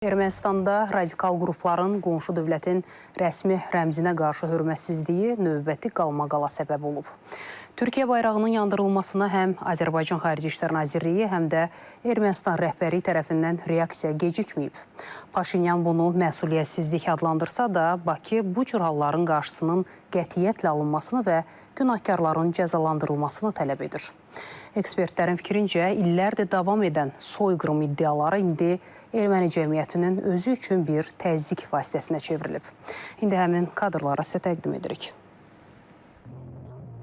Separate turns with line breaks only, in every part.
Ermənistanda radikal qrupların qonşu dövlətin rəsmi rəmzinə qarşı hörmətsizliyi növbəti qalmaqala səbəb olub. Türkiyə bayrağının yandırılmasına həm Azərbaycan Xarici İşlər Nazirliyi, həm də Ermənistan rəhbəri tərəfindən reaksiya gecikməyib. Paşinyan bunu məsuliyyətsizlik adlandırsa da, Bakı bu cür halların qarşısının qətiyyətlə alınmasını və günahkarların cəzalandırılmasını tələb edir. Ekspertlərin fikrincə, illərdir davam edən soyqırım iddiaları indi erməni cəmiyyətinin özü üçün bir təzyiq vasitəsinə çevrilib. İndi həmin kadrları sizə təqdim edirik.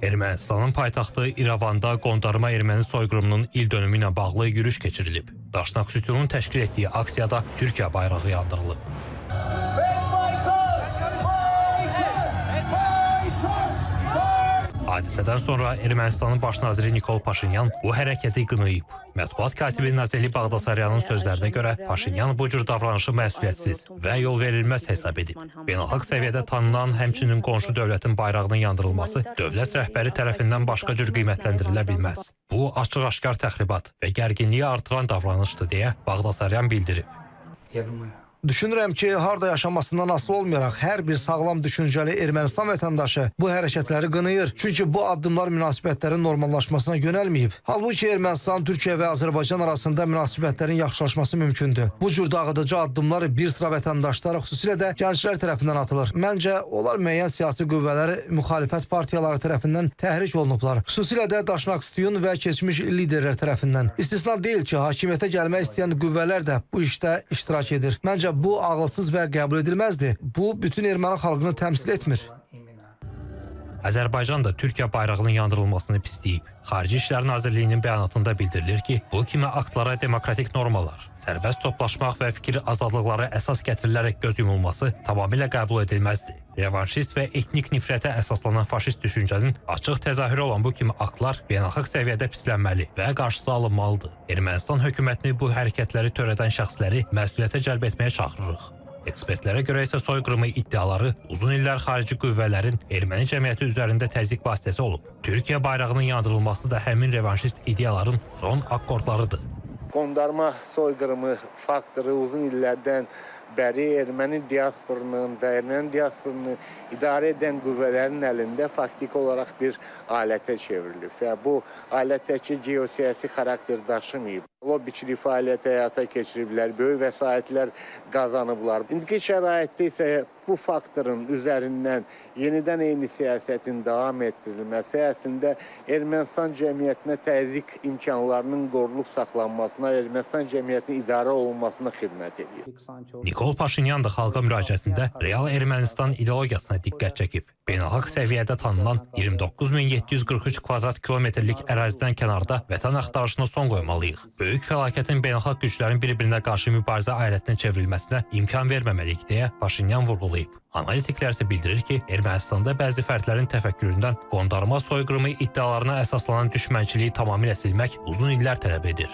Ermənistanın paytaxtı İrəvanda qondarma erməni soyqırımının il dönümü ilə bağlı yürüş keçirilib. Daşnak Sütunun təşkil etdiyi aksiyada Türkiyə bayrağı yandırılıb. Hadisədən sonra Ermənistanın baş naziri Nikol Paşinyan bu hərəkəti qınayıb. Mətbuat katibi Nazeli Bağdasaryanın sözlərinə görə Paşinyan bu cür davranışı məsuliyyətsiz və yol verilməz hesab edib. Beynəlxalq səviyyədə tanınan, həmçinin qonşu dövlətin bayrağının yandırılması dövlət rəhbəri tərəfindən başqa cür qiymətləndirilə bilməz. Bu, açıq-aşkar təxribat və gərginliyi artıran davranışdır deyə Bağdasaryan bildirib.
Düşünürəm ki, harda yaşamasından asılı olmayaraq hər bir sağlam düşüncəli Ermənistan vətəndaşı bu hərəkətləri qınayır. Çünki bu addımlar münasibətlərin normallaşmasına yönəlməyib. Halbuki Ermənistan, Türkiyə və Azərbaycan arasında münasibətlərin yaxşılaşması mümkündür. Bu cür dağıdıcı addımlar bir sıra vətəndaşlar, xüsusilə də gənclər tərəfindən atılır. Məncə, onlar müəyyən siyasi qüvvələri, müxalifət partiyaları tərəfindən təhrik olunublar. Xüsusilə də Daşnak Sütun və keçmiş liderlər tərəfindən. İstisna deyil ki, hakimiyyətə gəlmək istəyən qüvvələr də bu işdə iştirak edir. Məncə, bu ağılsız və qəbul edilməzdir. Bu, bütün erməni xalqını təmsil etmir.
Azərbaycan da Türkiyə bayrağının yandırılmasını pisləyib. Xarici İşlər Nazirliyinin bəyanatında bildirilir ki, bu kimi aktlara demokratik normalar, sərbəst toplaşmaq və fikir azadlıqları əsas gətirilərək göz yumulması tamamilə qəbul edilməzdir. Revanşist və etnik nifrətə əsaslanan faşist düşüncənin açıq təzahürü olan bu kimi aktlar beynəlxalq səviyyədə pislənməli və qarşısı alınmalıdır. Ermənistan hökumətini bu hərəkətləri törədən şəxsləri məsuliyyətə cəlb etməyə çağırırıq. Ekspertlərə görə isə soyqırımı iddiaları uzun illər xarici qüvvələrin erməni cəmiyyəti üzərində təzyiq vasitəsi olub. Türkiyə bayrağının yandırılması da həmin revanşist ideyaların son akkordlarıdır.
Qondarma soyqırımı faktoru uzun illərdən bəri erməni diasporunun və erməni diasporunu idarə edən qüvvələrin əlində faktiki olaraq bir alətə çevrilib və bu alətdəki geosiyasi xarakter daşımayıb. Lobbiçilik fəaliyyəti həyata keçiriblər, böyük vəsaitlər qazanıblar. İndiki şəraitdə isə bu faktorun üzərindən yenidən eyni siyasətin davam etdirilməsi əslində Ermənistan cəmiyyətinə təzyiq imkanlarının qorunub saxlanmasına, Ermənistan cəmiyyətinin idarə olunmasına xidmət edir.
Nikol Paşinyan da xalqa müraciətində real Ermənistan ideologiyasına diqqət çəkib. Beynəlxalq səviyyədə tanınan 29.743 kvadrat kilometrlik ərazidən kənarda vətən axtarışına son qoymalıyıq. Böyük fəlakətin beynəlxalq güclərin bir-birinə qarşı mübarizə alətinə çevrilməsinə imkan verməməliyik deyə Paşinyan vurğulayıb. Analitiklər isə bildirir ki, Ermənistanda bəzi fərdlərin təfəkküründən qondarma soyqırımı iddialarına əsaslanan düşmənçiliyi tamamilə silmək uzun illər tələb edir.